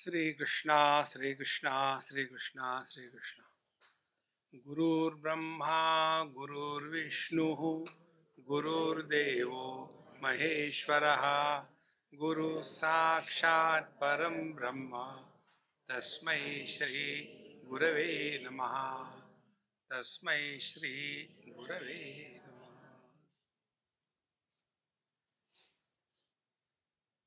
Sri Krishna, Sri Krishna, Sri Krishna, Sri Krishna. Gurur Brahma, Gurur Vishnu, Gurur Devo, Maheshwaraha, Guru Sakshat Param Brahma, Tasmai Shri Gurave Namaha, Tasmai Shri Gurave Namaha.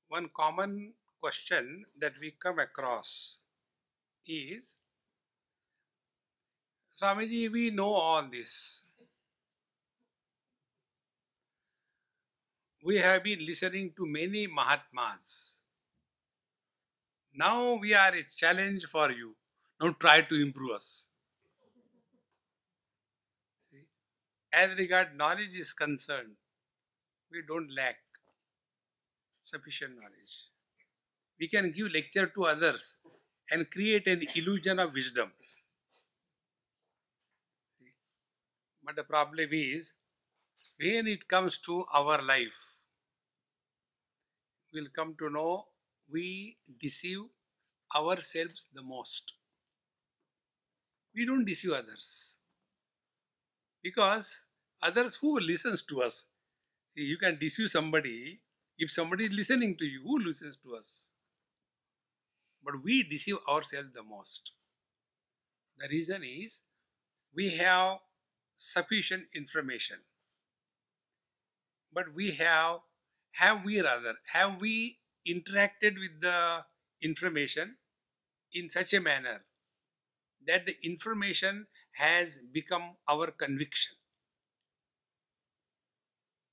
One common question that we come across is, Swamiji, we know all this. We have been listening to many Mahatmas. Now we are a challenge for you. Now try to improve us. See? As regard knowledge is concerned, we don't lack sufficient knowledge. We can give lecture to others and create an illusion of wisdom. See? But the problem is, when it comes to our life, we'll come to know we deceive ourselves the most. We don't deceive others. Because others, who listens to us? See, you can deceive somebody if somebody is listening to you. Who listens to us? But we deceive ourselves the most. The reason is we have sufficient information. But have we interacted with the information in such a manner that the information has become our conviction?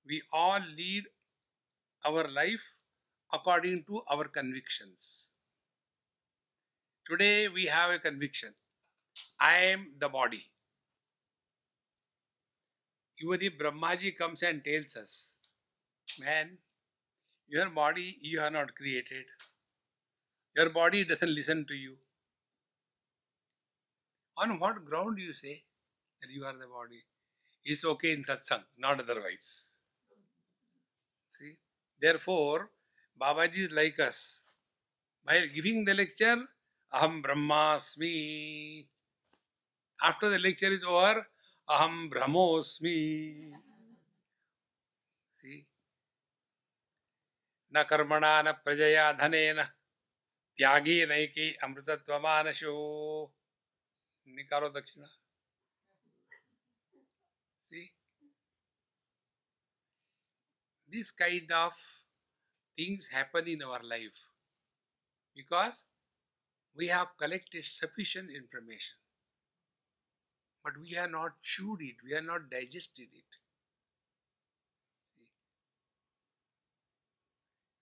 We all lead our life according to our convictions. Today we have a conviction. I am the body. Even if Brahmaji comes and tells us, man, your body you have not created. Your body doesn't listen to you. On what ground do you say that you are the body? It's okay in satsang, not otherwise. See? Therefore, Babaji is like us. While giving the lecture, Aham Brahmasmi. After the lecture is over, Aham Brahmosmi. See? Na karmana na prajaya dhanena tyagi naiki amritatvamaanasho. Nikaro dakshina. See? This kind of things happen in our life because we have collected sufficient information. But we have not chewed it, we have not digested it.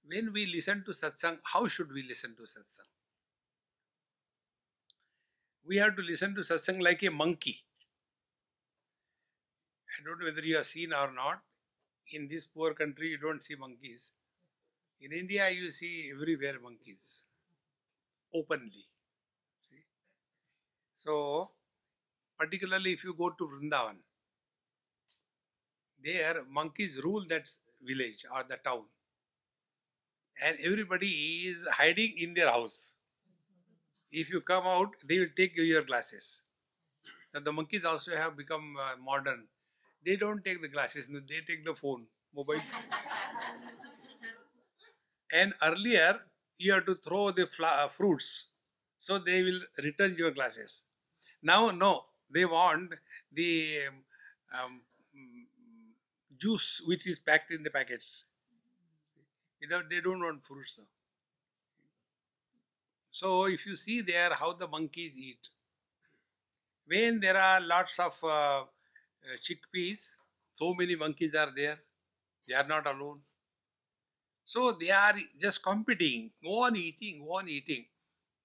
When we listen to satsang, how should we listen to satsang? We have to listen to satsang like a monkey. I don't know whether you have seen or not. In this poor country, you don't see monkeys. In India, you see everywhere monkeys, openly. See? So, particularly if you go to Vrindavan, there monkeys rule that village or the town. And everybody is hiding in their house. If you come out, they will take your glasses. Now the monkeys also have become modern. They don't take the glasses, no, they take the phone, mobile phone. And earlier, you have to throw the fruits, so they will return your glasses. Now, no, they want the um, juice which is packed in the packets. They don't want fruits now. So, if you see there how the monkeys eat, when there are lots of chickpeas, so many monkeys are there, they are not alone. So they are just competing, go on eating,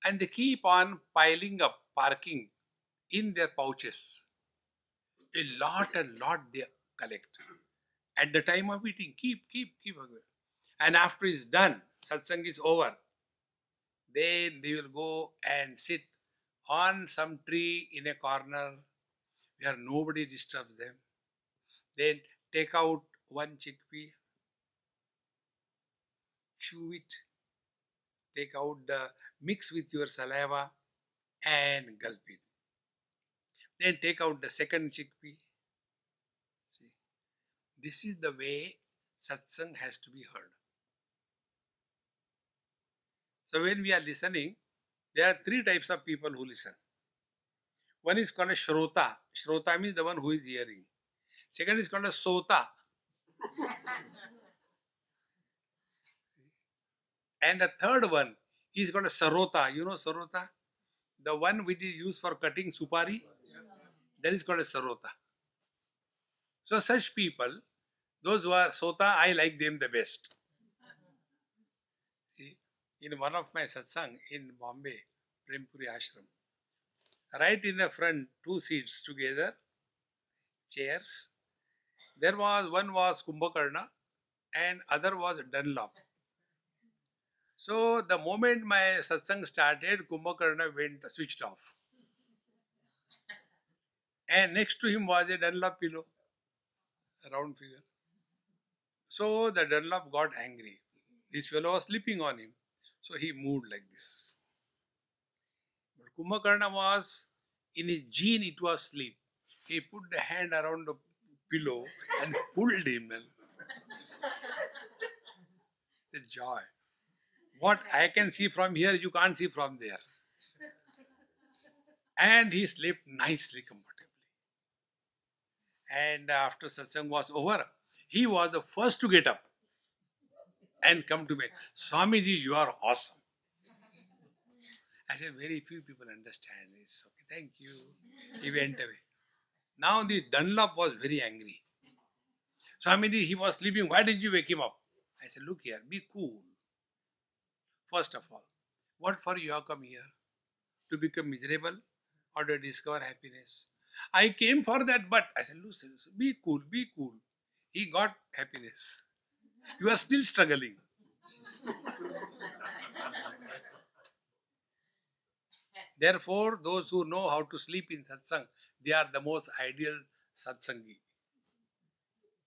and they keep on piling up, parking in their pouches. A lot and lot they collect. At the time of eating, keep. And after it's done, satsang is over, then they will go and sit on some tree in a corner where nobody disturbs them. Then take out one chickpea, chew it, take out the mix with your saliva and gulp it. Then take out the second chickpea. See, this is the way satsang has to be heard. So when we are listening, there are three types of people who listen. One is called a shrota. Shrota means the one who is hearing. Second is called a sota. And the third one is called a sarota. You know sarota? The one which is used for cutting supari. That is called a sarota. So such people, those who are sota, I like them the best. See, in one of my satsang in Bombay, Prempuri Ashram, right in the front, two seats together, chairs. There was one was Kumbhakarna and other was Dunlop. So the moment my satsang started, Kumbhakarna went switched off. And next to him was a Dunlop pillow, a round figure. So the Dunlop got angry. This fellow was sleeping on him. So he moved like this. But Kumbhakarna was, in his gene, it was sleep. He put the hand around the pillow and pulled him. The joy. What I can see from here, you can't see from there. And he slept nicely, comfortably. And after satsang was over, he was the first to get up and come to me. Swamiji, you are awesome. I said, very few people understand this. Okay, thank you. He went away. Now the Dunlop was very angry. Swamiji, he was sleeping. Why did you wake him up? I said, look here, be cool. First of all, what for you have come here? To become miserable or to discover happiness? I came for that, but I said, listen, be cool, be cool. He got happiness. You are still struggling. Therefore, those who know how to sleep in satsang, they are the most ideal satsangi.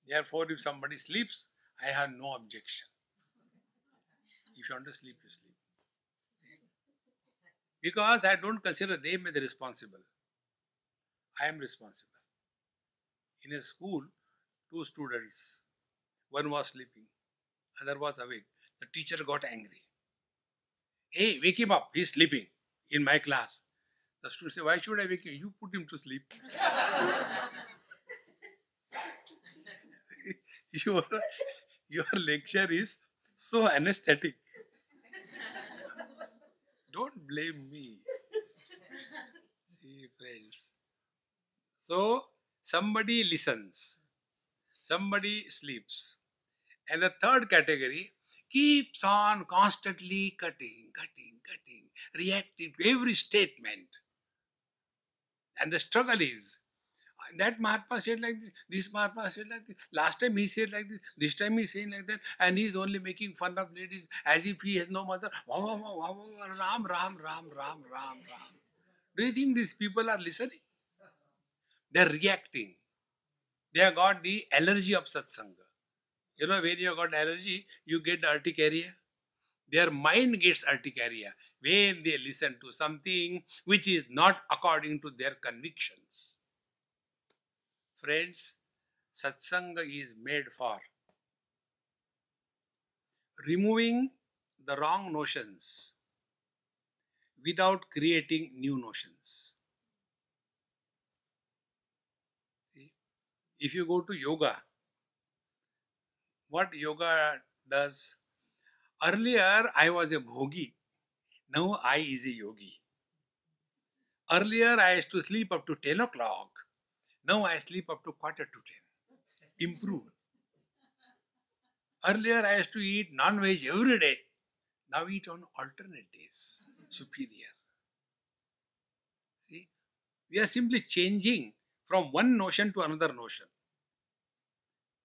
Therefore, if somebody sleeps, I have no objection. If you want to sleep, you sleep. Because I don't consider them as responsible. I am responsible. In a school, two students, one was sleeping, other was awake. The teacher got angry. Hey, wake him up, he's sleeping in my class. The student said, why should I wake him? You put him to sleep. your lecture is so anesthetic. Don't blame me. See, friends. So, somebody listens, somebody sleeps. And the third category keeps on constantly cutting, reacting to every statement. And the struggle is, that Mahatma said like this Mahatma said like this, last time he said like this time he's saying like that, and he's only making fun of ladies as if he has no mother. Ram, Ram, Ram, Ram, Ram, Ram. Do you think these people are listening? They're reacting. They have got the allergy of satsanga. You know, when you got allergy, you get urticaria. Their mind gets urticaria when they listen to something which is not according to their convictions. Friends, satsanga is made for removing the wrong notions without creating new notions. See? If you go to yoga, what yoga does? Earlier, I was a bhogi. Now, I is a yogi. Earlier, I used to sleep up to 10 o'clock. Now, I sleep up to quarter to 10. Improved. Earlier, I used to eat non-veg every day. Now, eat on alternate days. Superior. See? We are simply changing from one notion to another notion.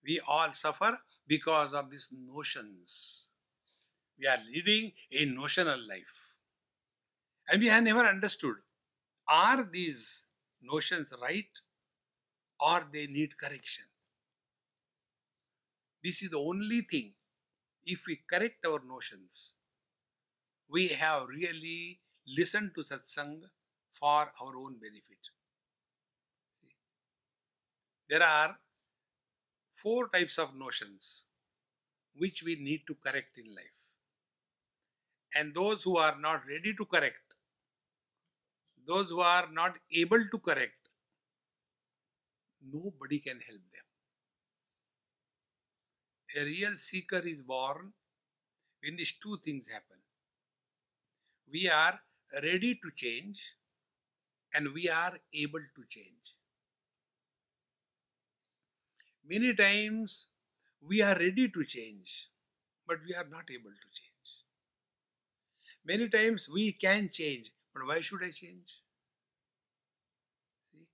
We all suffer because of these notions. We are leading a notional life. And we have never understood, are these notions right or they need correction? This is the only thing. If we correct our notions, we have really listened to satsang for our own benefit. There are 4 types of notions which we need to correct in life. And those who are not ready to correct, those who are not able to correct, nobody can help them. A real seeker is born when these 2 things happen. We are ready to change and we are able to change. Many times we are ready to change, but we are not able to change. Many times we can change, but why should I change? See?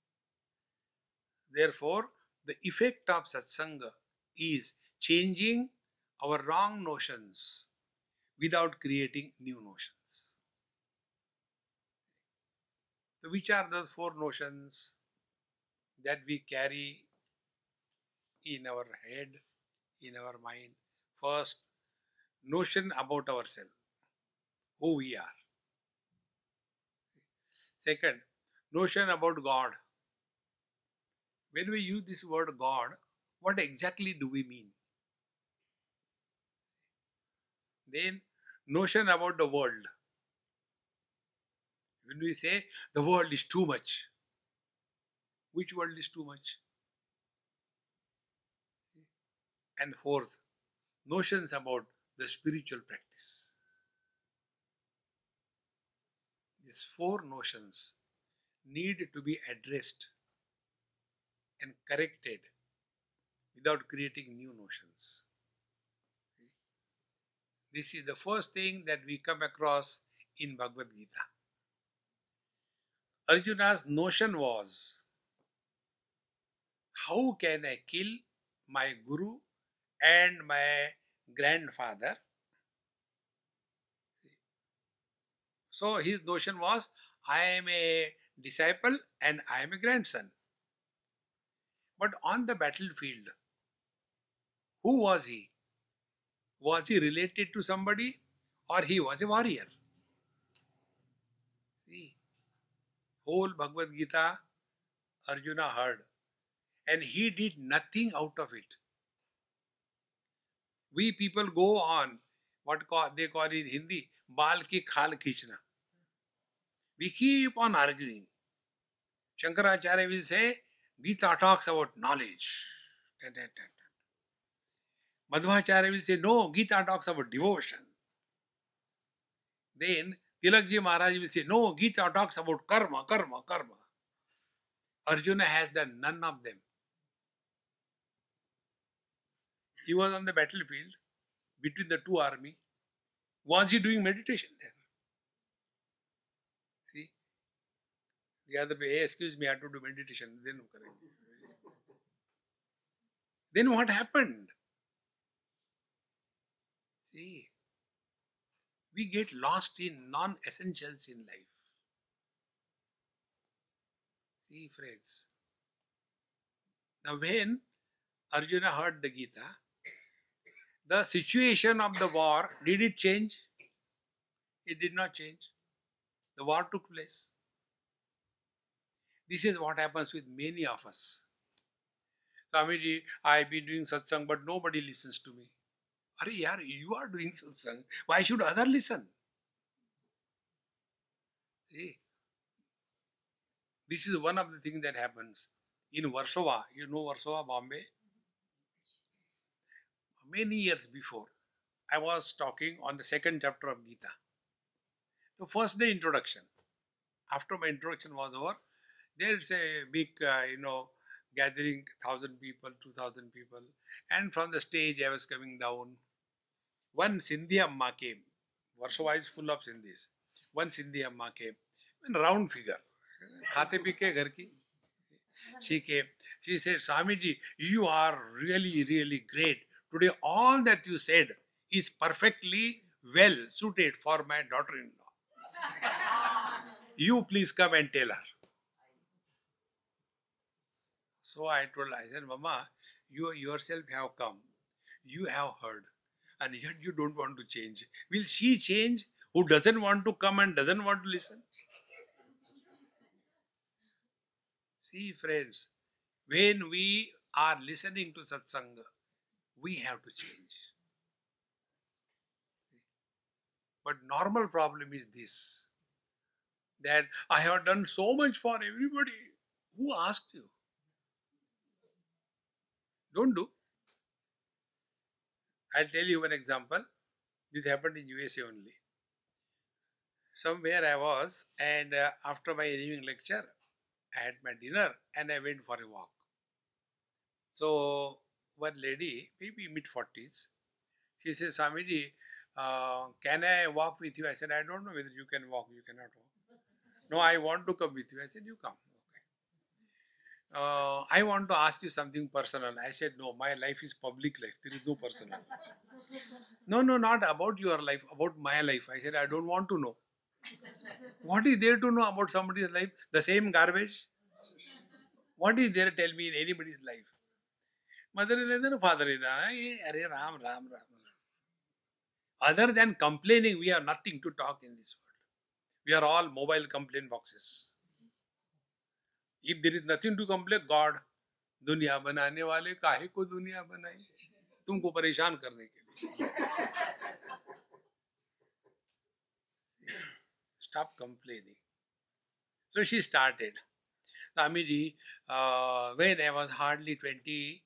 Therefore, the effect of satsanga is changing our wrong notions without creating new notions. So which are those 4 notions that we carry in our head, in our mind? First, notion about ourselves, who we are. Second, notion about God. When we use this word God, what exactly do we mean? Then, notion about the world. When we say the world is too much, which world is too much? And fourth, notions about the spiritual practice. These 4 notions need to be addressed and corrected without creating new notions. This is the first thing that we come across in Bhagavad Gita. Arjuna's notion was, how can I kill my guru and my grandfather? So his notion was, I am a disciple and I am a grandson. But on the battlefield, who was he? Was he related to somebody or he was a warrior? See, whole Bhagavad Gita Arjuna heard and he did nothing out of it. We people go on what they call in Hindi, Bal ki khal khichna. We keep on arguing. Shankaracharya will say, Gita talks about knowledge. Madhvacharya will say, no, Gita talks about devotion. Then Tilakji Maharaj will say, no, Gita talks about karma, karma, karma. Arjuna has done none of them. He was on the battlefield between the 2 armies. Was he doing meditation there? See? The other way, hey, excuse me, I have to do meditation. Then what happened? See, we get lost in non-essentials in life. See, friends. Now when Arjuna heard the Gita, the situation of the war, did it change? It did not change. The war took place. This is what happens with many of us. Swamiji, I've been doing satsang, but nobody listens to me. Are you are doing satsang. Why should others listen? See, this is one of the things that happens. In Warsaw, you know Warsaw, Bombay? Many years before, I was talking on the 2nd chapter of Gita. The first day introduction. After my introduction was over, there's a big, gathering, 1,000 people, 2,000 people. And from the stage, I was coming down. One Sindhi Amma came. Warsaw is full of Sindhis. One Sindhi Amma came. A round figure. Khate pike ghar ki. She came. She said, Swamiji, you are really, really great. Today, all that you said is perfectly well suited for my daughter-in-law. You please come and tell her. So I told her, I said, Mama, you yourself have come. You have heard. And yet you don't want to change. Will she change Who doesn't want to come and doesn't want to listen? See, friends, when we are listening to satsanga, we have to change. But normal problem is this, that I have done so much for everybody. Who asked you? Don't do. I'll tell you one example. This happened in USA only. Somewhere I was, and after my evening lecture, I had my dinner and I went for a walk. So one lady, maybe mid-40s, she says, Swamiji, can I walk with you? I said, I don't know whether you can walk, you cannot walk. No, I want to come with you. I said, you come. I want to ask you something personal. I said, no, my life is public life. There is no personal. No, not about your life, about my life. I said, I don't want to know. What is there to know about somebody's life? The same garbage? What is there, tell me, in anybody's life? Mother is there, father is there. Ram. Other than complaining, we have nothing to talk in this world. We are all mobile complaint boxes. If there is nothing to complain, God, दुनिया बनाने वाले काहे को दुनिया बनाई? तुमको परेशान करने के लिए. Stop complaining. So she started. Swamiji, when I was hardly 20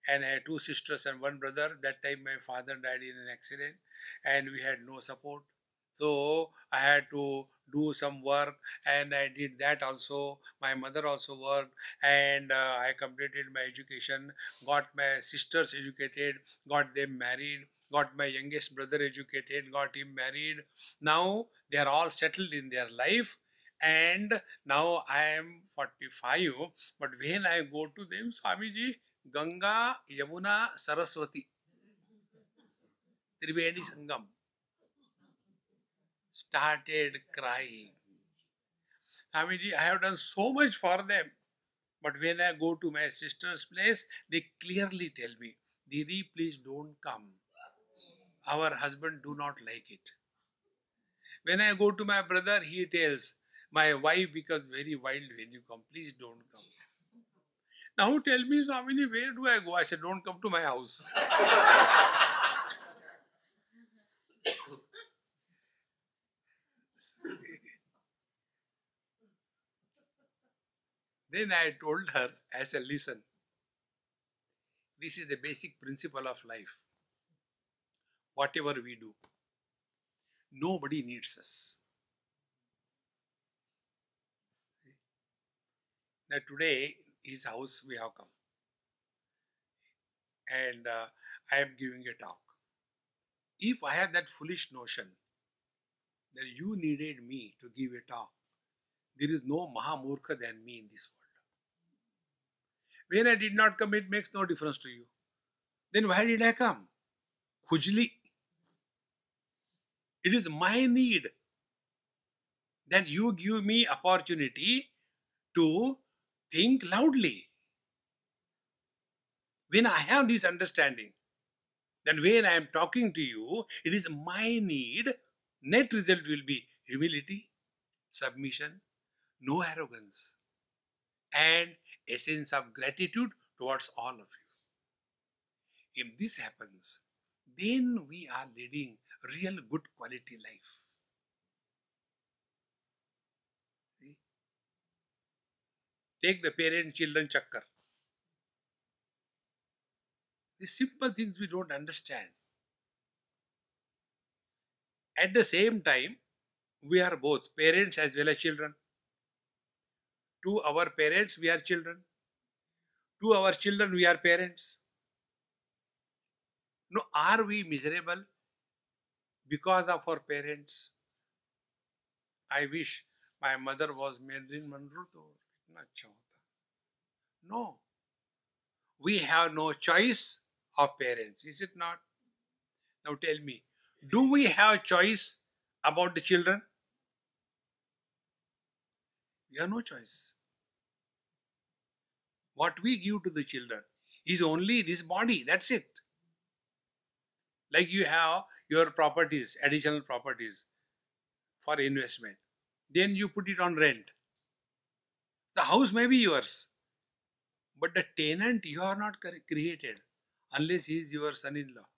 and I had two sisters and one brother, that time my father died in an accident and we had no support. So I had to do some work and I did that also. My mother also worked and I completed my education, got my sisters educated, got them married, got my youngest brother educated, got him married. Now they are all settled in their life and now I am 45. But when I go to them, Swamiji, Ganga, Yamuna, Saraswati, Trivedi Sangam, started crying. Swamiji, I have done so much for them. But when I go to my sister's place, they clearly tell me, Didi, please don't come. Our husband do not like it. When I go to my brother, he tells, my wife becomes very wild when you come. Please don't come. Now tell me, Swamiji, where do I go? I said, don't come to my house. Then I told her, I said, listen, this is the basic principle of life. Whatever we do, nobody needs us. Now today, his house we have come. And I am giving a talk. If I had that foolish notion that you needed me to give a talk, there is no Mahamurkha than me in this world. When I did not come, it makes no difference to you. Then why did I come? Khujli. It is my need that you give me opportunity to think loudly. When I have this understanding, then when I am talking to you, it is my need. Net result will be humility, submission, no arrogance, and a sense of gratitude towards all of you. If this happens, then we are leading real good quality life. See? Take the parent-children chakkar. These simple things we don't understand. At the same time, we are both parents as well as children. To our parents, we are children. To our children, we are parents. No, are we miserable because of our parents? I wish my mother was Marilyn Monroe. No. We have no choice of parents, is it not? Now tell me, do we have choice about the children? We have no choice. What we give to the children is only this body, that's it. Like you have your properties, additional properties. for investment. Then you put it on rent. The house may be yours, but the tenant you are not created unless he is your son-in-law.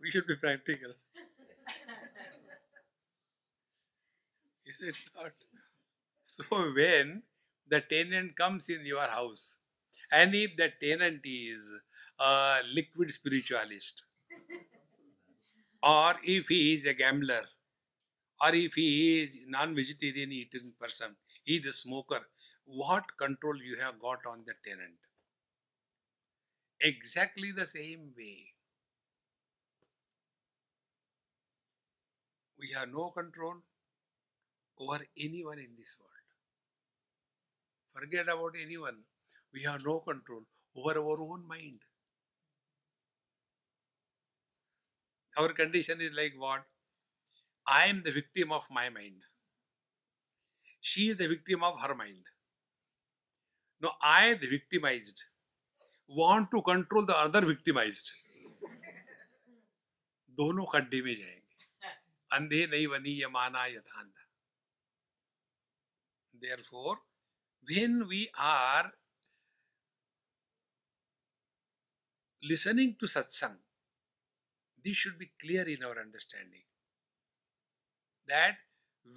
We should be practical. Is it not? So when the tenant comes in your house, and if the tenant is a liquid spiritualist, or if he is a gambler, or if he is non-vegetarian eating person, he is a smoker, what control you have got on the tenant? Exactly the same way. We have no control over anyone in this world. Forget about anyone. We have no control over our own mind. Our condition is like what? I am the victim of my mind. She is the victim of her mind. No, I, the victimized, want to control the other victimized. दोनों खड्डे में जाएंगे. अंधे नहीं बनी ये माना यथांध. Therefore, when we are listening to satsang, this should be clear in our understanding that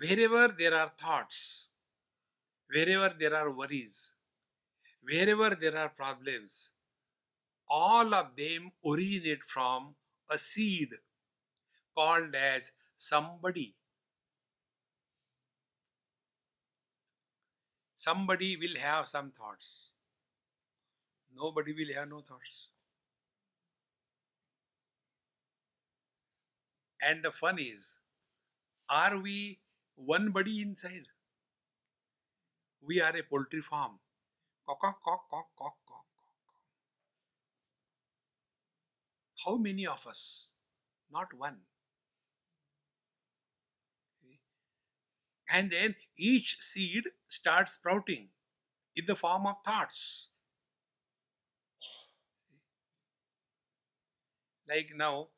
wherever there are thoughts, wherever there are worries, wherever there are problems, all of them originate from a seed called as somebody. Somebody will have some thoughts. Nobody will have no thoughts. And the fun is, are we one body inside? We are a poultry farm. Cock, cock, cock, cock, cock, cock. How many of us? Not one. And then each seed starts sprouting in the form of thoughts. Like now,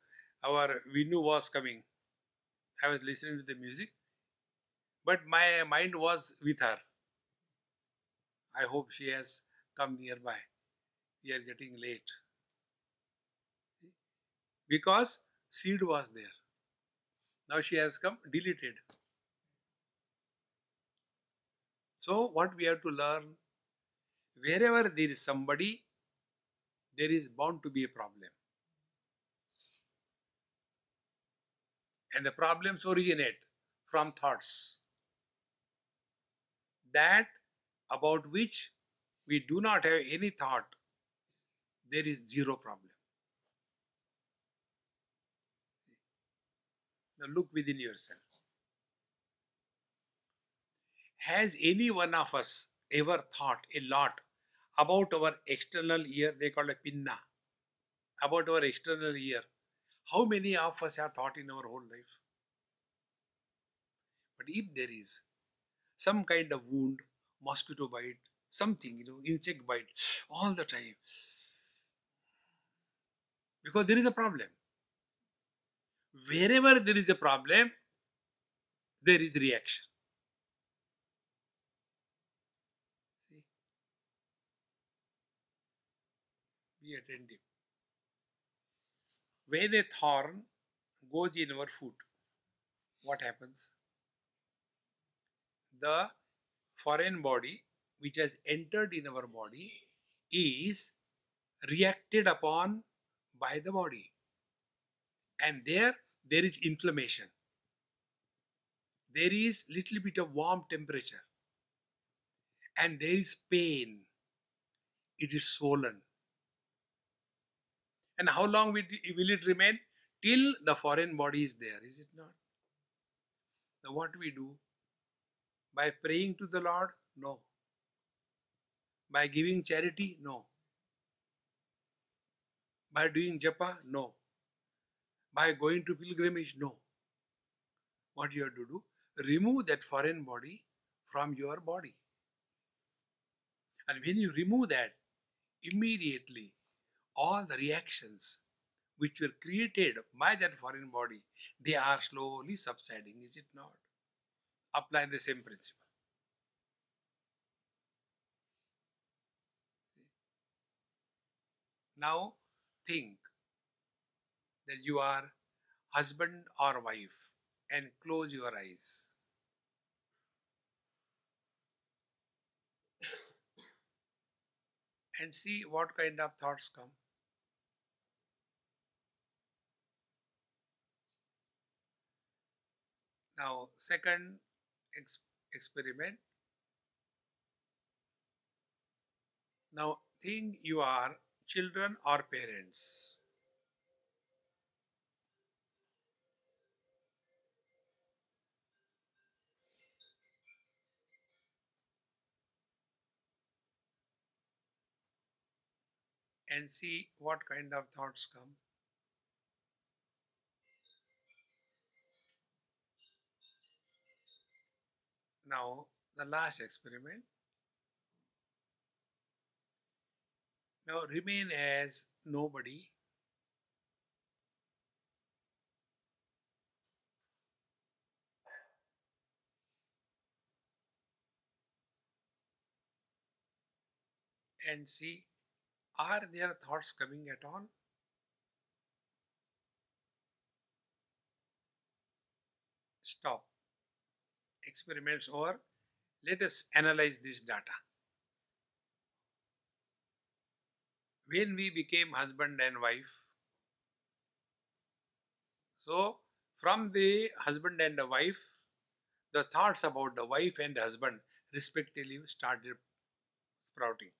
our Vinu was coming. I was listening to the music, but my mind was with her. I hope she has come nearby. We are getting late. Because seed was there. Now she has come, deleted. So what we have to learn, wherever there is somebody, there is bound to be a problem. And the problems originate from thoughts that about which we do not have any thought, there is zero problem. Now look within yourself. Has any one of us ever thought a lot about our external ear? They call it pinna. About our external ear. How many of us have thought in our whole life? But if there is some kind of wound, mosquito bite, something, insect bite, all the time, because there is a problem. Wherever there is a problem, there is reaction. See? Be attentive. When a thorn goes in our foot, what happens? The foreign body which has entered in our body is reacted upon by the body, and there is inflammation, there is little bit of warm temperature, and there is pain. It is swollen. And how long will it remain? Till the foreign body is there, is it not? Now what we do? By praying to the Lord? No. By giving charity? No. By doing japa? No. By going to pilgrimage? No. What you have to do? Remove that foreign body from your body. And when you remove that, immediately all the reactions which were created by that foreign body, they are slowly subsiding, is it not? Apply the same principle. Now think that you are husband or wife and close your eyes. And see what kind of thoughts come. Now, second experiment. Now, think you are children or parents. And see what kind of thoughts come. Now, the last experiment. Now, remain as nobody and see, are there thoughts coming at all? Stop. Experiments over. Let us analyze this data. When we became husband and wife, so from the husband and the wife, the thoughts about the wife and husband respectively started sprouting.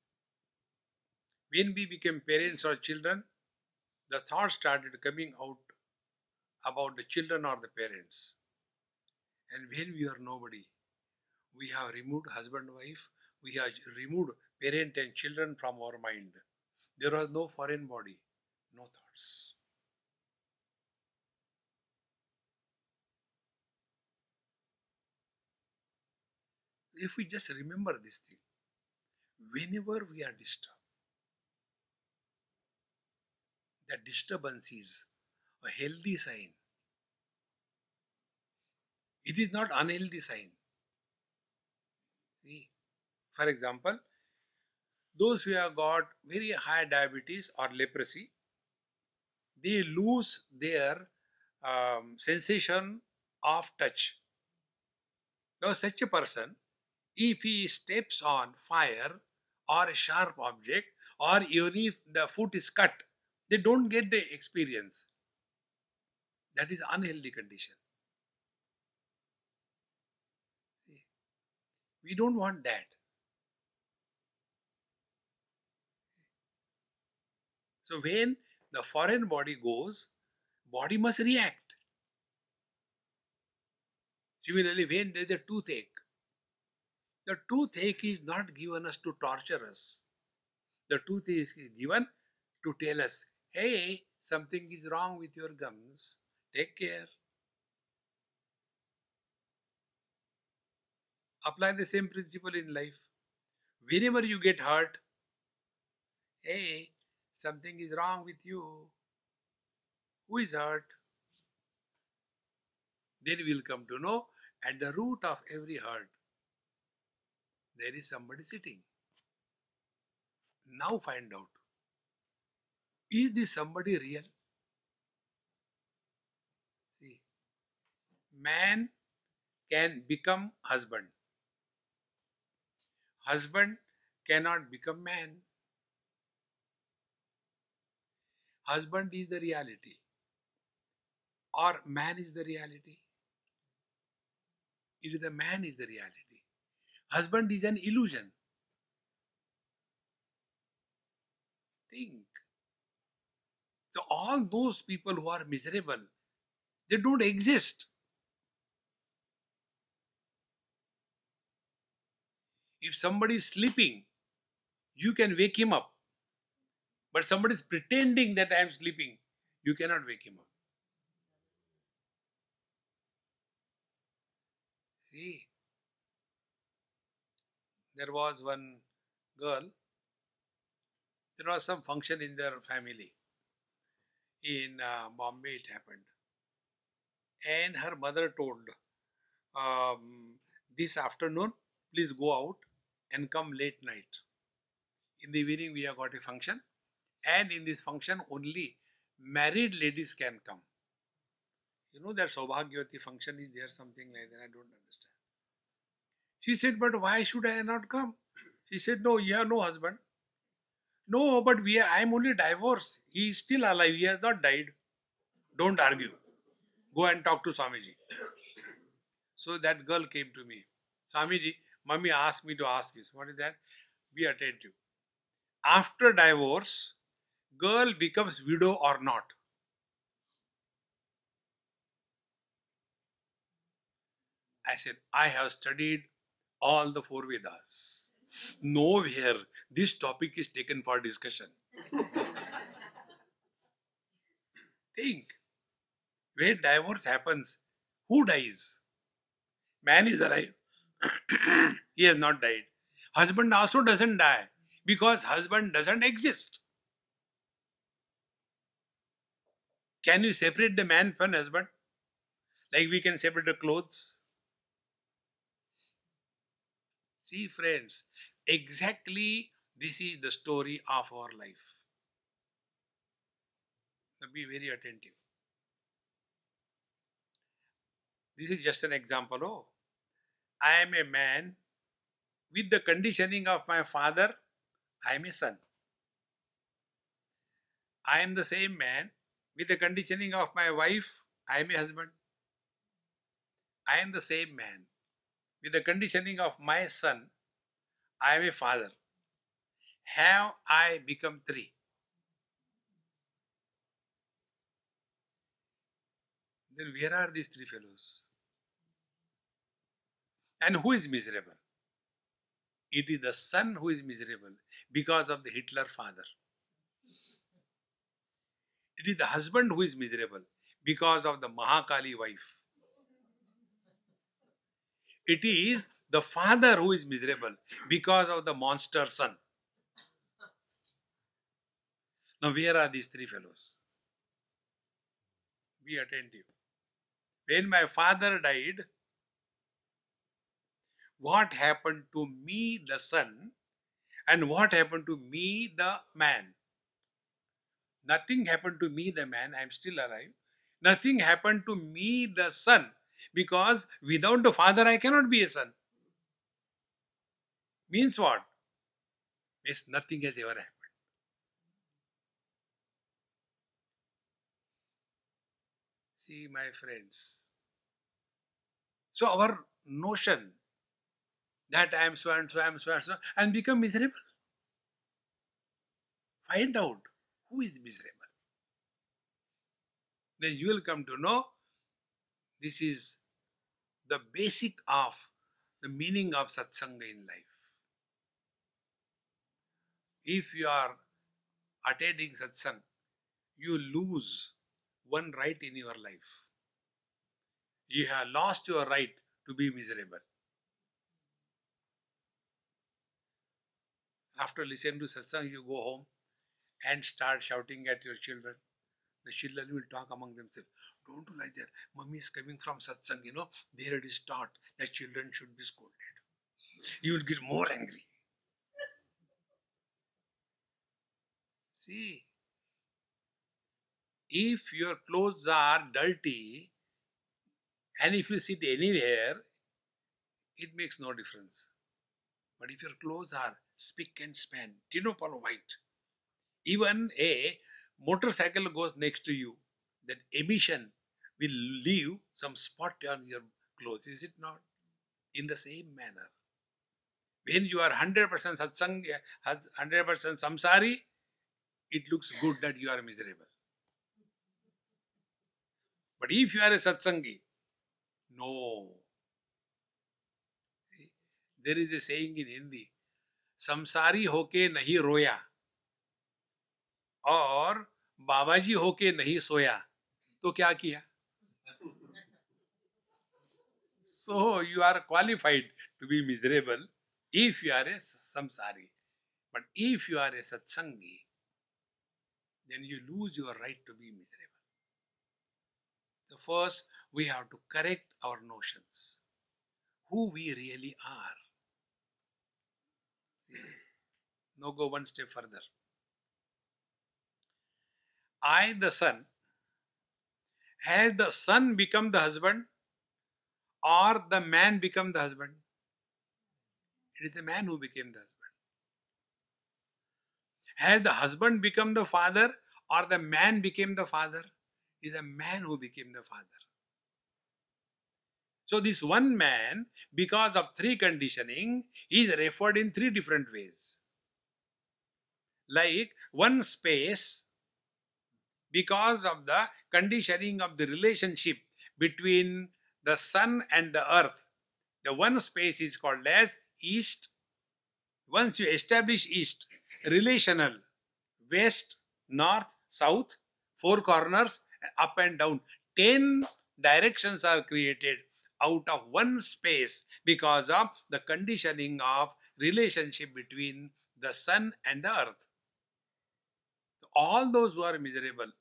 When we became parents or children, the thoughts started coming out about the children or the parents. And when we are nobody, we have removed husband wife, we have removed parent and children from our mind. There was no foreign body, no thoughts. If we just remember this thing, whenever we are disturbed, that disturbance is a healthy sign. It is not unhealthy sign. See, for example, those who have got very high diabetes or leprosy, they lose their sensation of touch. Now, such a person, if he steps on fire or a sharp object, or even if the foot is cut, they don't get the experience. That is unhealthy condition. See, we don't want that. So when the foreign body goes, body must react. Similarly, when there is a toothache, the toothache is not given us to torture us. The toothache is given to tell us, hey, something is wrong with your gums. Take care. Apply the same principle in life. Whenever you get hurt, hey, something is wrong with you. Who is hurt? Then we will come to know at the root of every hurt, there is somebody sitting. Now find out, is this somebody real? See, man can become husband. Husband cannot become man. Husband is the reality, or man is the reality. It is the man is the reality. Husband is an illusion. Think. So all those people who are miserable, they don't exist. If somebody is sleeping, you can wake him up. But somebody is pretending that I am sleeping, you cannot wake him up. See, there was one girl, there was some function in their family. in Bombay it happened. And her mother told, um, this afternoon, please go out and come late night. In the evening, we have got a function, and in this function, only married ladies can come. You know that Saubhagyavati function is there, something like that. I don't understand. She said, but why should I not come? She said, no, you have no husband. No, but I am only divorced. He is still alive. He has not died. Don't argue. Go and talk to Swamiji. So that girl came to me. Swamiji, Mummy asked me to ask this. What is that? Be attentive. After divorce, girl becomes widow or not? I said, I have studied all the four Vedas. Nowhere this topic is taken for discussion. Think, when divorce happens, who dies? Man is alive. He has not died. Husband also doesn't die because husband doesn't exist. Can you separate the man from husband? Like we can separate the clothes? See friends, exactly this is the story of our life. Now be very attentive. This is just an example. Oh, I am a man with the conditioning of my father, I am a son. I am the same man with the conditioning of my wife, I am a husband. I am the same man with the conditioning of my son, I am a father. Have I become three? Then where are these three fellows? And who is miserable? It is the son who is miserable because of the Hitler father. It is the husband who is miserable because of the Mahakali wife. It is the father who is miserable because of the monster son. Now where are these three fellows? Be attentive. When my father died, what happened to me, the son, and what happened to me, the man? Nothing happened to me, the man, I am still alive. Nothing happened to me, the son, because without the father I cannot be a son. Means what? Means nothing has ever happened. See, my friends. So our notion that I am so and so, I am so and so, and become miserable. Find out who is miserable. Then you will come to know this is the basic of the meaning of satsanga in life. If you are attending satsang, you lose one right in your life. You have lost your right to be miserable. After listening to satsang, you go home and start shouting at your children. The children will talk among themselves. Don't do like that. Mummy is coming from satsang, there it is taught that children should be scolded. You will get more angry. See, if your clothes are dirty and if you sit anywhere, it makes no difference. But if your clothes are spick and span, tinopal white, even a motorcycle goes next to you, that emission will leave some spot on your clothes, is it not? In the same manner, when you are 100% satsang, 100% samsari, it looks good that you are miserable. But if you are a satsangi, no. There is a saying in Hindi, samsari hoke nahi roya और बाबाजी होके नहीं सोया तो क्या किया? So you are qualified to be miserable if you are a samsari. But if you are a satsangi, then you lose your right to be miserable. So first, we have to correct our notions, who we really are. Now go one step further. I, the son, has the son become the husband or the man become the husband? It is the man who became the husband. Has the husband become the father or the man became the father? It is the man who became the father. So this one man, because of three conditioning, is referred in three different ways. Like one space, because of the conditioning of the relationship between the sun and the earth, the one space is called as east. Once you establish east, relational, west, north, south, four corners, up and down, 10 directions are created out of one space because of the conditioning of relationship between the sun and the earth. So all those who are miserable,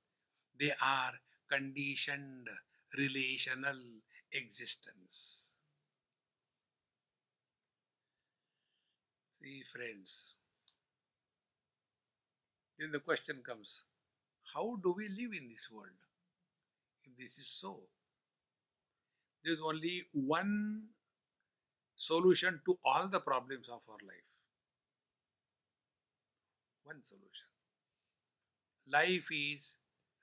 they are conditioned relational existence. See, friends, then the question comes, how do we live in this world? If this is so, there is only one solution to all the problems of our life. One solution. Life is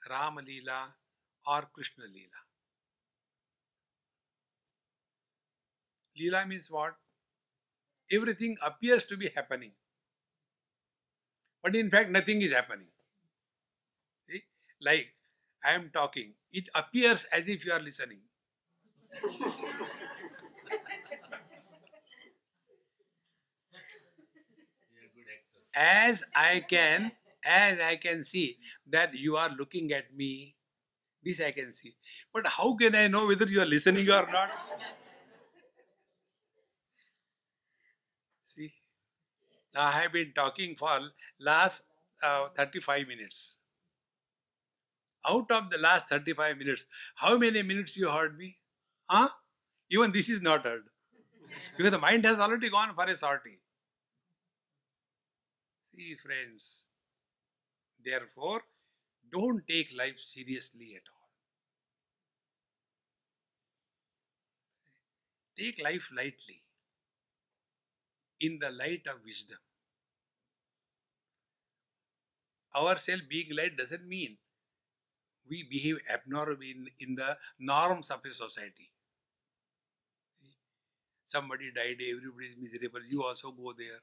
Rama Leela or Krishna Leela. Leela means what? Everything appears to be happening, but in fact nothing is happening. See? Like I am talking, it appears as if you are listening. As I can see that you are looking at me, this I can see. But how can I know whether you are listening or not? See, now I have been talking for last 35 minutes. Out of the last 35 minutes, how many minutes you heard me? Huh? Even this is not heard. Because the mind has already gone for a sortie. See, friends, therefore, don't take life seriously at all. Take life lightly in the light of wisdom. Ourselves being light doesn't mean we behave abnormally in the norms of a society. Somebody died, everybody is miserable, you also go there.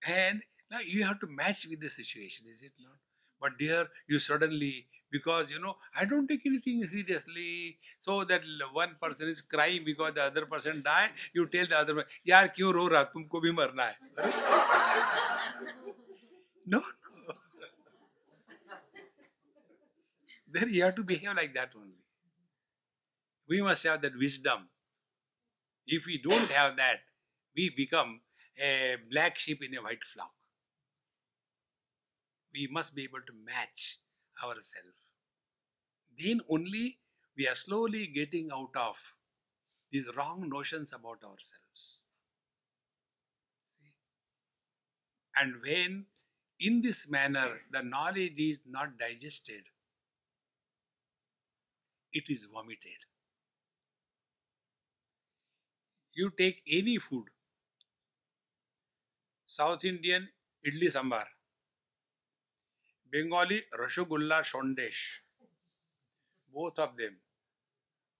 And now you have to match with the situation, is it not? But there you suddenly, because I don't take anything seriously, so that one person is crying because the other person died, you tell the other person, yaar kyun ro raha, tumko bhi marna hai. No. There you have to behave like that only. We must have that wisdom. If we don't have that, we become a black sheep in a white flock. We must be able to match ourselves. Then only we are slowly getting out of these wrong notions about ourselves. See? And when in this manner the knowledge is not digested, it is vomited. You take any food, South Indian, idli sambar, Bengali, rasgulla shondesh, both of them,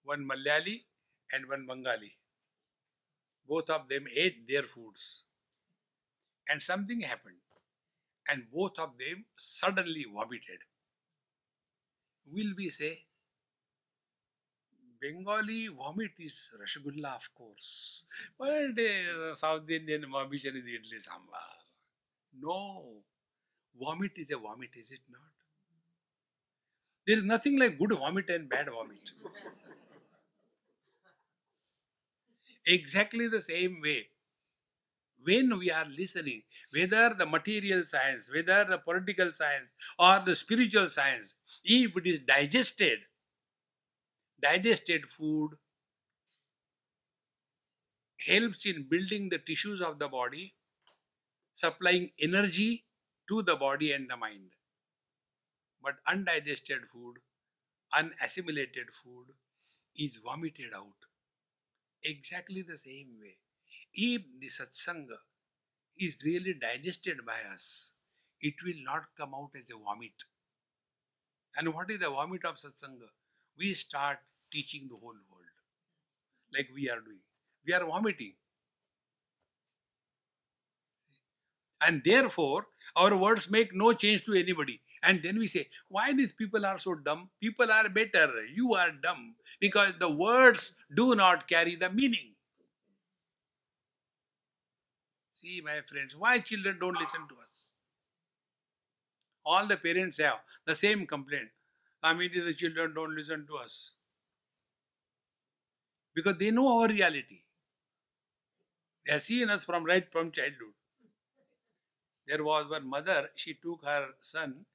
one Malayali and one Bengali, both of them ate their foods. And something happened. And both of them suddenly vomited. Will we say, Bengali vomit is rasgulla, of course, but South Indian vomition is idli sambar? No. Vomit is a vomit, is it not? There is nothing like good vomit and bad vomit. Exactly the same way, when we are listening, whether the material science, whether the political science or the spiritual science, if it is digested, digested food helps in building the tissues of the body, supplying energy to the body and the mind. But undigested food, unassimilated food is vomited out. Exactly the same way. If the satsanga is really digested by us, it will not come out as a vomit. And what is the vomit of satsanga? We start teaching the whole world like we are doing. We are vomiting. And therefore, our words make no change to anybody. And then we say, why these people are so dumb? People are better. You are dumb. Because the words do not carry the meaning. See, my friends, why children don't listen to us? All the parents have the same complaint. I mean, the children don't listen to us. Because they know our reality. They have seen us from childhood. There was one mother, she took her son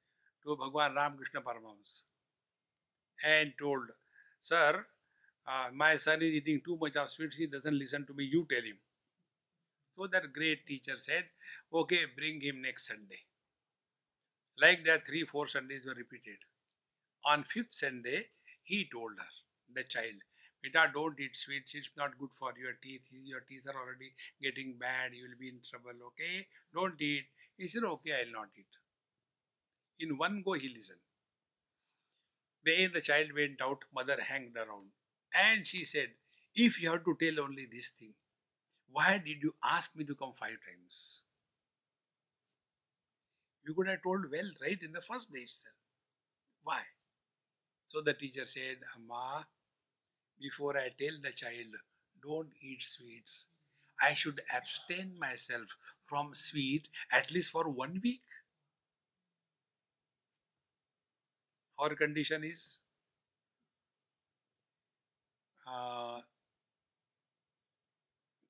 to Bhagwan Ramakrishna Paramahamsa and told, Sir, my son is eating too much of sweets, he doesn't listen to me, you tell him. So that great teacher said, okay, bring him next Sunday. Like that, 3-4 Sundays were repeated. On 5th Sunday, he told her, the child, Beta, don't eat sweets, it's not good for your teeth. Your teeth are already getting bad, you will be in trouble, okay? Don't eat. He said, okay, I'll not eat. In one go, he listened. When the child went out, mother hanged around. And she said, if you have to tell only this thing, why did you ask me to come 5 times? You could have told well, right, in the first day itself. Why? So the teacher said, Amma, before I tell the child, don't eat sweets, I should abstain myself from sweet at least for 1 week. Our condition is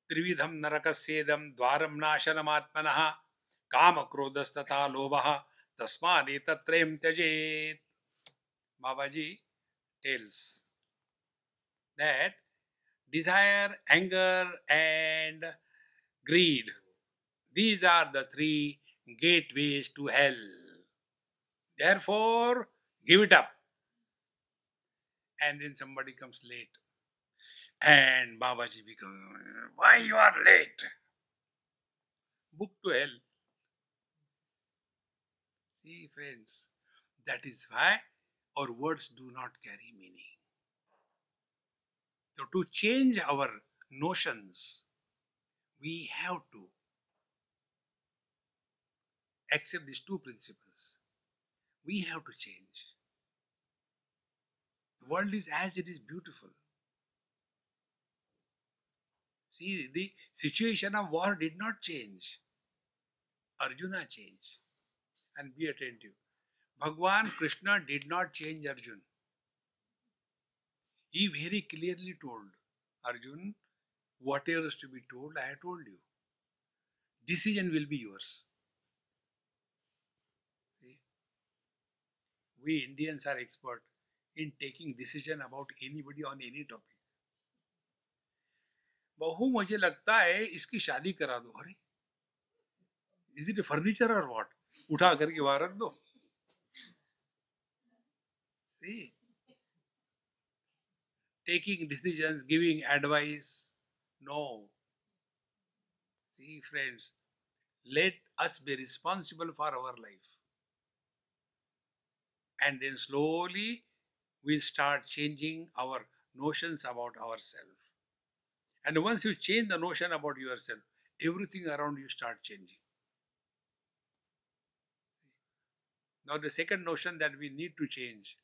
त्रिविधम नरकस्येदम Dwaram नाशनमात्मनः काम क्रोधस्तथा लोभः तस्मादेतत्त्रयं त्यजेत्. Babaji tells that desire, anger and greed, these are the 3 gateways to hell. Therefore, give it up. And then somebody comes late. And Babaji becomes, why you are late? Book to hell. See, friends, that is why our words do not carry meaning. So to change our notions, we have to accept these 2 principles. We have to change. The world is as it is beautiful. See, the situation of war did not change. Arjuna changed. And be attentive. Bhagwan Krishna did not change Arjun. He very clearly told Arjun, whatever is to be told, I have told you. Decision will be yours. See? We Indians are expert in taking decision about anybody on any topic. बहू मुझे लगता है इसकी शादी करा दो. अरे, is it a furniture or what? उठा करके वहां रख दो. See? Taking decisions, giving advice. No. See, friends, let us be responsible for our life. And then slowly we start changing our notions about ourselves. And once you change the notion about yourself, everything around you start changing. Now the second notion that we need to change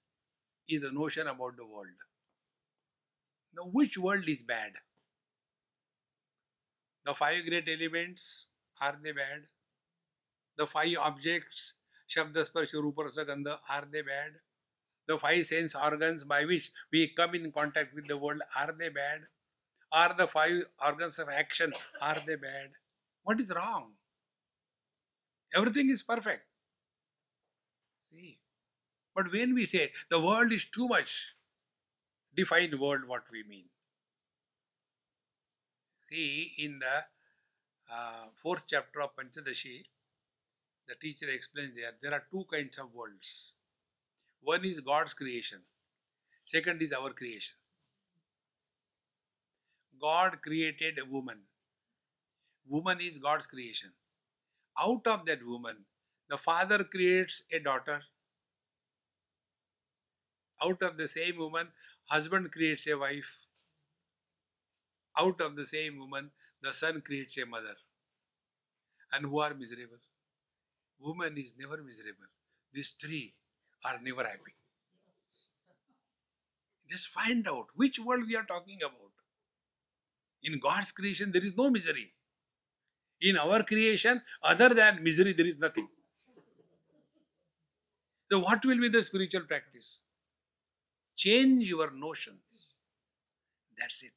is the notion about the world. Now which world is bad? The 5 great elements, are they bad? The 5 objects, Shabda, Sparsha, Rupa, Rasa, Gandha, are they bad? The 5 sense organs by which we come in contact with the world, are they bad? Are the 5 organs of action, are they bad? What is wrong? Everything is perfect. See? But when we say the world is too much, define world what we mean. See, in the fourth chapter of Panchadashi, the teacher explains there are two kinds of worlds. One is God's creation. Second is our creation. God created a woman. Woman is God's creation. Out of that woman, the father creates a daughter. Out of the same woman, husband creates a wife. Out of the same woman, the son creates a mother. And who are miserable? Woman is never miserable. These three are never happy. Just find out which world we are talking about. In God's creation, there is no misery. In our creation, other than misery, there is nothing. So what will be the spiritual practice? Change your notions. That's it.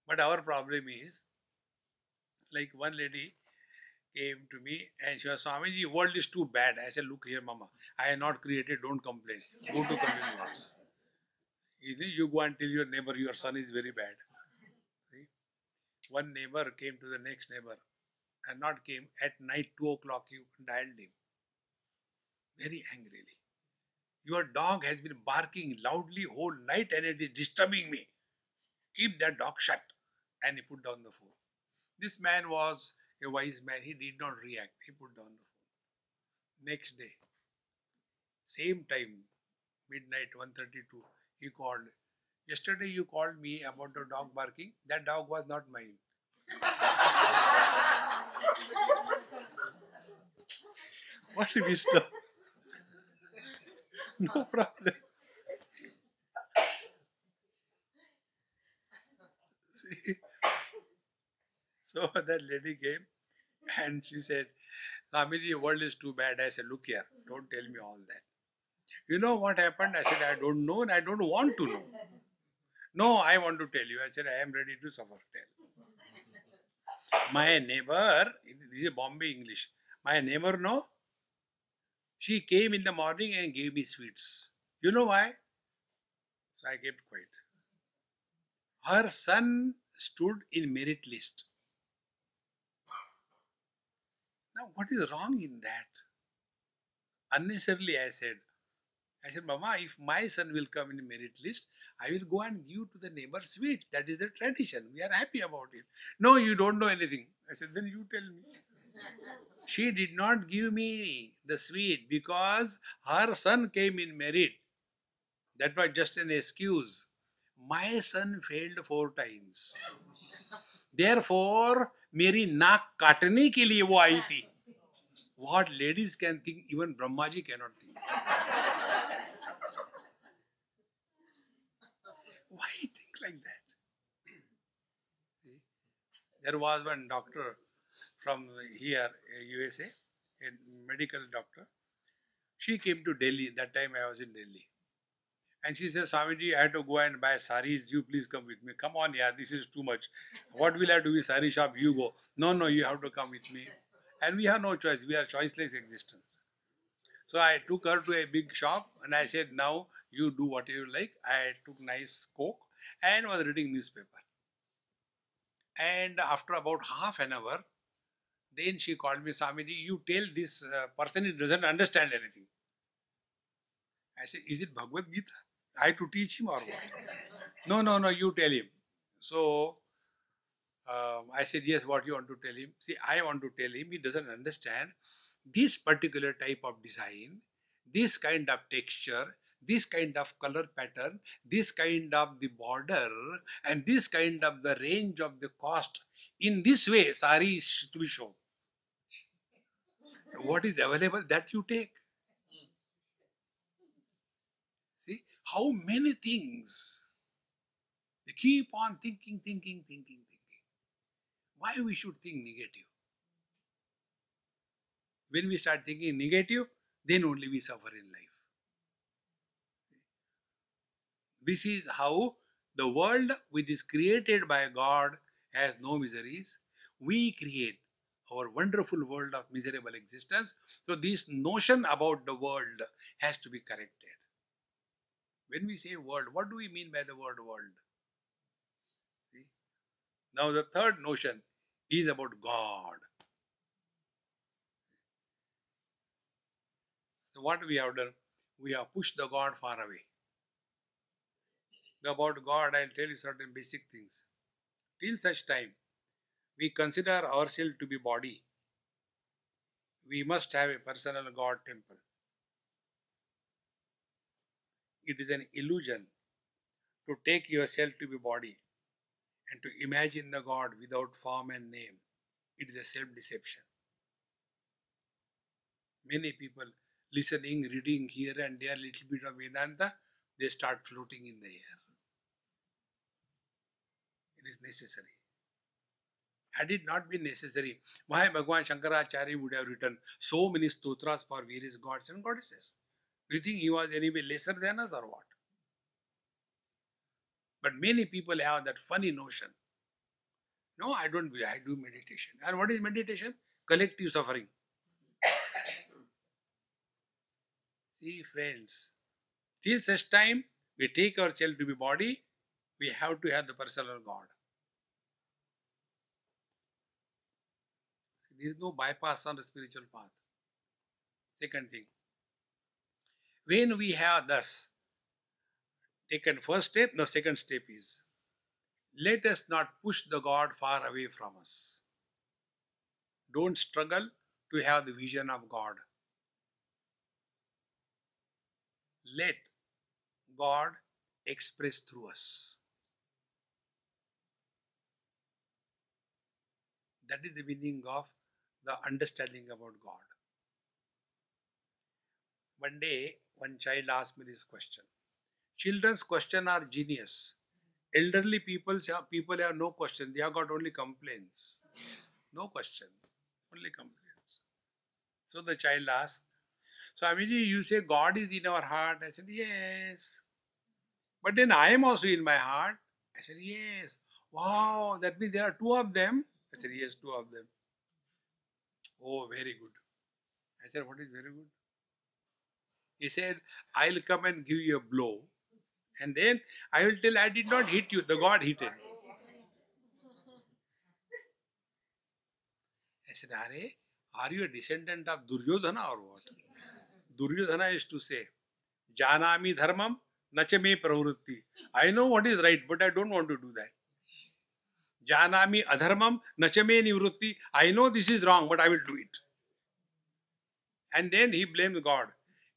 But our problem is, like one lady came to me and she was, Swamiji, world is too bad. I said, look here, Mama, I am not created, don't complain. Go to complain box. You go and tell your neighbor your son is very bad. See? One neighbor came to the next neighbor and not came at night 2 o'clock, you dialed him very angrily. Your dog has been barking loudly whole night and it is disturbing me. Keep that dog shut. And he put down the phone. This man was a wise man. He did not react. He put down the phone. Next day, same time, midnight, 1:32, he called. Yesterday you called me about the dog barking. That dog was not mine. What a wisdom. No problem. See? So that lady came and she said, Swamiji, the world is too bad. I said, look here, don't tell me all that. You know what happened? I said, I don't know and I don't want to know. No, I want to tell you. I said, I am ready to suffer. Tell. My neighbor, this is Bombay English. My neighbor, no, she came in the morning and gave me sweets. You know why? So I kept quiet. Her son stood in merit list. Now, what is wrong in that? Unnecessarily, I said, Mama, if my son will come in merit list, I will go and give to the neighbor sweets. That is the tradition. We are happy about it. No, you don't know anything. I said, then you tell me. She did not give me the sweet because her son came in merit. That was just an excuse. My son failed 4 times. Therefore, मेरी नाक काटने के लिए वो आई थी. What ladies can think, even Brahma ji cannot think. Why think like that? There was one doctor from here, USA, a medical doctor. She came to Delhi. That time I was in Delhi. And she said, Swamiji, I had to go and buy saris. You please come with me. Come on, yeah, this is too much. What will I do with sari shop? You go. No, you have to come with me. And we have no choice. We are choiceless existence. So I took her to a big shop and I said, now you do what you like. I took nice Coke and was reading newspaper. And after about half an hour, then she called me, Swamiji, you tell this person he doesn't understand anything. I said, is it Bhagavad Gita? I have to teach him or what? No, you tell him. So I said, yes, what you want to tell him? See, I want to tell him he doesn't understand this particular type of design, this kind of texture, this kind of color pattern, this kind of the border, and this kind of the range of the cost. In this way, sari is to be shown. What is available, that you take. See, how many things. They keep on thinking. Why we should think negative? When we start thinking negative, then only we suffer in life. This is how the world which is created by God has no miseries. We create our wonderful world of miserable existence. So this notion about the world has to be corrected. When we say world, what do we mean by the word world? See? Now the third notion is about God. So what we have done? We have pushed the God far away. About God, I'll tell you certain basic things. Till such time, we consider ourselves to be body. We must have a personal God temple. It is an illusion to take yourself to be body and to imagine the God without form and name. It is a self-deception. Many people listening, reading here and there little bit of Vedanta, they start floating in the air. It is necessary. Had it not been necessary, why Bhagavan Shankaracharya would have written so many stotras for various gods and goddesses? Do you think he was anyway lesser than us or what? But many people have that funny notion. No, I don't do, I do meditation. And what is meditation? Collective suffering. See, friends, till such time we take ourselves to be body, we have to have the personal God. See, there is no bypass on the spiritual path. Second thing, when we have thus taken first step, the second step is, let us not push the God far away from us. Don't struggle to have the vision of God. Let God express through us. That is the meaning of the understanding about God. One day, one child asked me this question. Children's question are genius. Elderly people have no question. They have got only complaints. No question. Only complaints. So the child asked, Swamiji, you say God is in our heart. I said, yes. But then I am also in my heart. I said, yes. Wow, that means there are two of them. I said, yes, two of them. Oh, very good. I said, what is very good? He said, I'll come and give you a blow. And then I will tell I did not hit you, the God hit it. I said, are you a descendant of Duryodhana or what? Duryodhana used to say, Janami dharmam nachame pravrutti. I know what is right, but I don't want to do that. Janami adharmam nachame nivrutti. I know this is wrong, but I will do it. And then he blames God.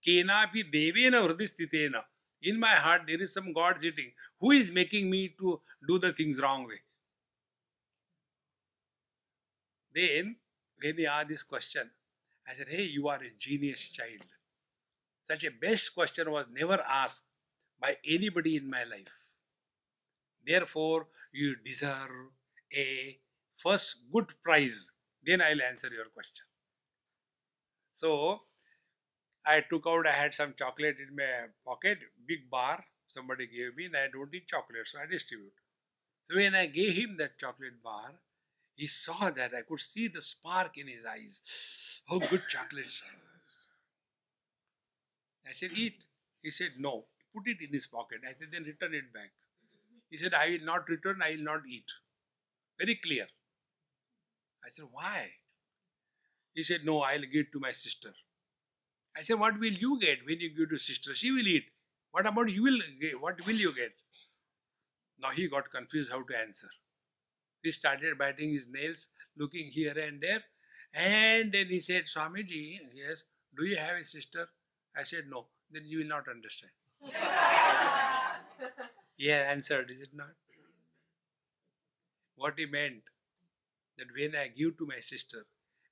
Kenapi devena hridistitena. In my heart, there is some God sitting. Who is making me to do the things wrong way? Then, when he asked this question, I said, hey, you are a genius child. Such a best question was never asked by anybody in my life. Therefore, you deserve a first good prize. Then I will answer your question. So, I took out, I had some chocolate in my pocket, big bar, somebody gave me, and I don't eat chocolate, so I distribute. So when I gave him that chocolate bar, he saw that, I could see the spark in his eyes. Oh, good chocolate, sir. I said, eat. He said, no. Put it in his pocket. I said, then return it back. He said, I will not return, I will not eat. Very clear. I said, why? He said, no, I will give it to my sister. I said, what will you get when you give to sister? She will eat. What about you will get? What will you get? Now he got confused how to answer. He started biting his nails, looking here and there. And then he said, Swamiji, yes, do you have a sister? I said, no. Then you will not understand. He answered, is it not? What he meant, that when I give to my sister,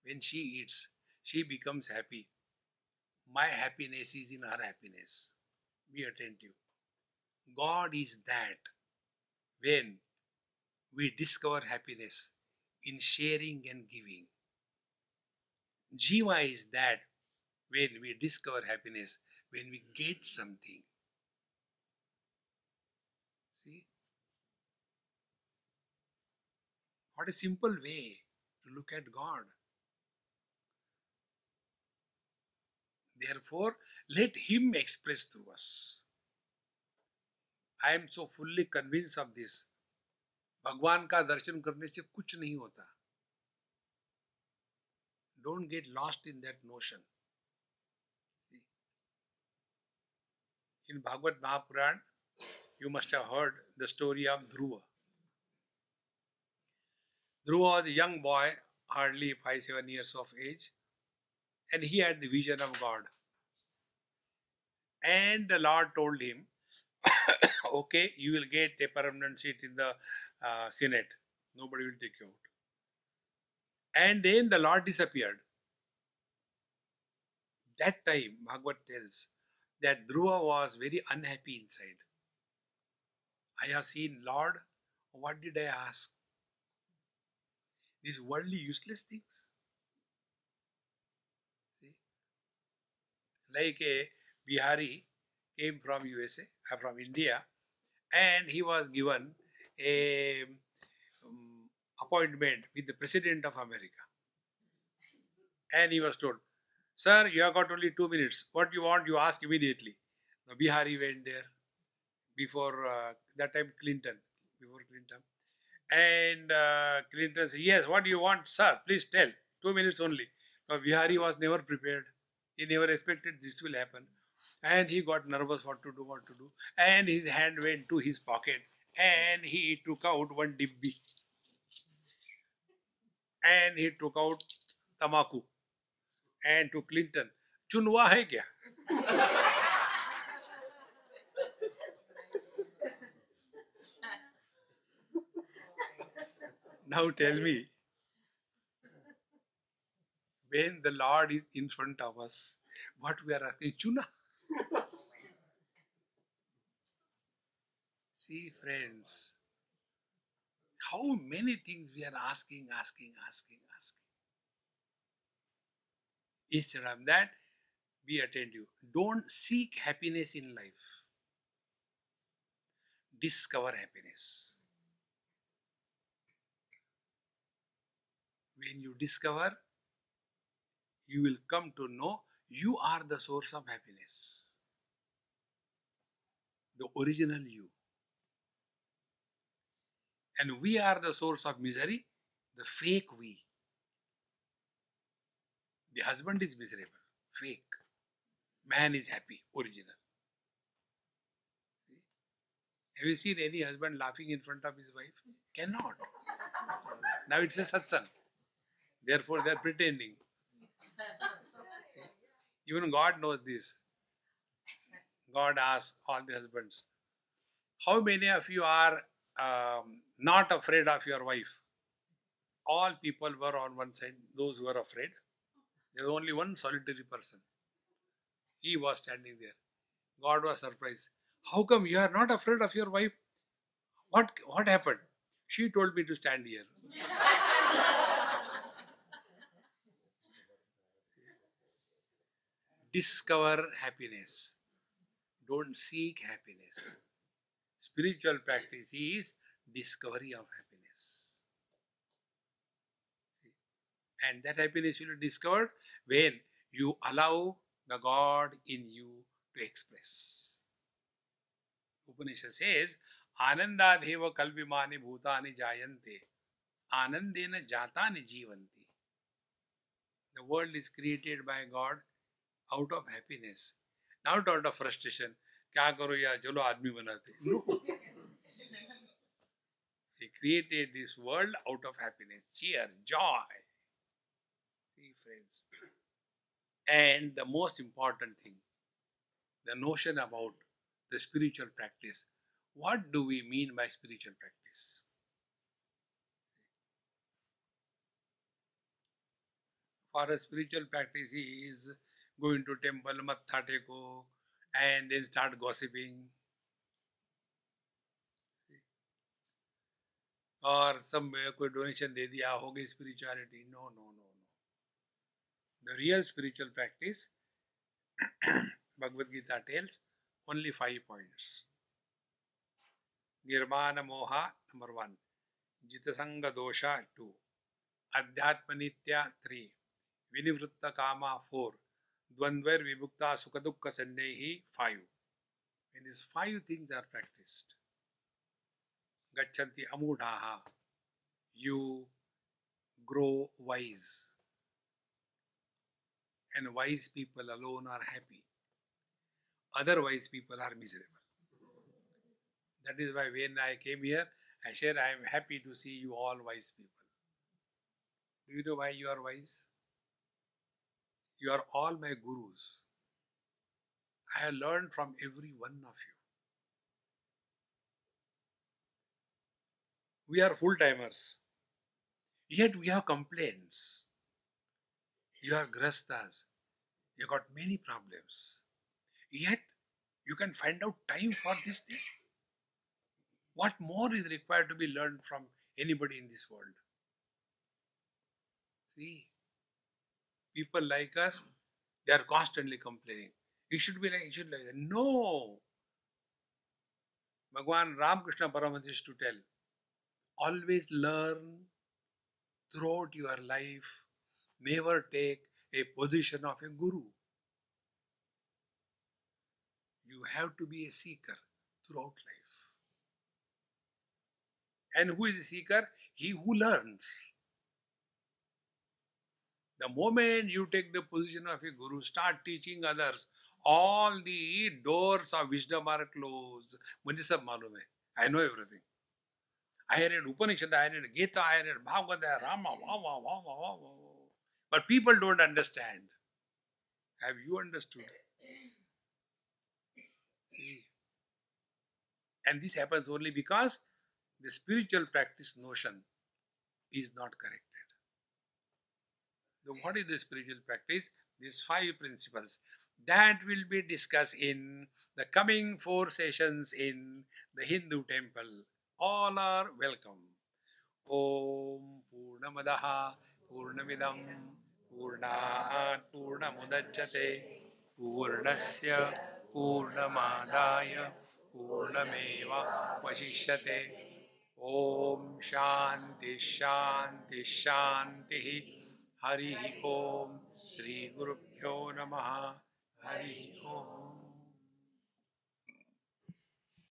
when she eats, she becomes happy. My happiness is in her happiness. Be attentive. God is that when we discover happiness in sharing and giving. Jiva is that when we discover happiness, when we get something. See? What a simple way to look at God. Therefore, let Him express through us. I am so fully convinced of this. भगवान का दर्शन करने से कुछ नहीं होता. Don't get lost in that notion. In Bhagavad Mahapuran, you must have heard the story of Dhruva. Dhruva was a young boy, hardly 5-7 years of age, and he had the vision of God. And the Lord told him, okay, you will get a permanent seat in the Senate. Nobody will take you out. And then the Lord disappeared. That time, Bhagavad tells that Dhruva was very unhappy inside. I have seen, Lord, what did I ask? These worldly useless things. See? Like a Bihari came from USA, from India, and he was given a appointment with the President of America. And he was told, sir, you have got only 2 minutes. What you want, you ask immediately. Now Bihari went there before that time before Clinton. And Clinton said, yes, what do you want, sir? Please tell. 2 minutes only. Now Bihari was never prepared. He never expected this will happen. And he got nervous what to do. And his hand went to his pocket and he took out one dibbi. And he took out tamaku. And to Clinton, chunwa hai kya? Now tell me, when the Lord is in front of us, what we are asking, chuna? See, friends, how many things we are asking. Instead of that, be attentive. Don't seek happiness in life. Discover happiness. When you discover, you will come to know you are the source of happiness. The original you. And we are the source of misery, the fake we. The husband is miserable, fake. Man is happy, original. Have you seen any husband laughing in front of his wife? Cannot. Now it's a satsang. Therefore they are pretending. Even God knows this. God asks all the husbands, how many of you are not afraid of your wife? All people were on one side, those who were afraid. There was only one solitary person. He was standing there. God was surprised. How come you are not afraid of your wife? What happened? She told me to stand here. Discover happiness. Don't seek happiness. Spiritual practice is discovery of happiness. And that happiness will be discovered when you allow the God in you to express. Upanishad says, Anandadheva kalvimani bhutani jayante, anandena jatani jivanti. The world is created by God out of happiness, not out of frustration. Kya karo ya chalo aadmi banate. No. He created this world out of happiness, cheer, joy. See, friends. And the most important thing, the notion about the spiritual practice. What do we mean by spiritual practice? For a spiritual practice is going to temple, matha teko, and then start gossiping. Or some कोई donation दे दिया हो गई spirituality. No. The real spiritual practice, Bhagavad Gita tells, only 5 points. Nirvana Moha, number 1. Jitasanga Dosha, 2. Adhyatma Nitya, 3. Vinivritta Kama, 4. Dvandvar Vibhukta Sukadukka Sandehi, 5. When these five things are practiced, Gachanti Amudhaha, you grow wise. And wise people alone are happy. Otherwise, people are miserable. That is why when I came here, I said, I am happy to see you all wise people. Do you know why you are wise? You are all my gurus. I have learned from every one of you. We are full timers, yet we have complaints. You are grastas. You got many problems. Yet you can find out time for this thing. What more is required to be learned from anybody in this world? See, people like us, they are constantly complaining. It should be like, it should be like that. No. Bhagwan Ramakrishna Paramahansa used to tell, always learn throughout your life. Never take a position of a guru. You have to be a seeker throughout life. And who is a seeker? He who learns. The moment you take the position of a guru, start teaching others, all the doors of wisdom are closed. मुझे सब मालूम है. I know everything. I read Upanishad, I read Gita, I read Bhagavad, Rama, Rama. But people don't understand. Have you understood? See? And this happens only because the spiritual practice notion is not corrected. So what is the spiritual practice? These five principles. That will be discussed in the coming 4 sessions in the Hindu temple. All are welcome. Om Purnamadaha Purnamidam Purnat Purnamudachyate Purnasya Purnamadaya Purnameva Vashishyate. Om Shanti Shanti Shanti. Hari Om Sri Guru Pyo Namaha. Hari Om.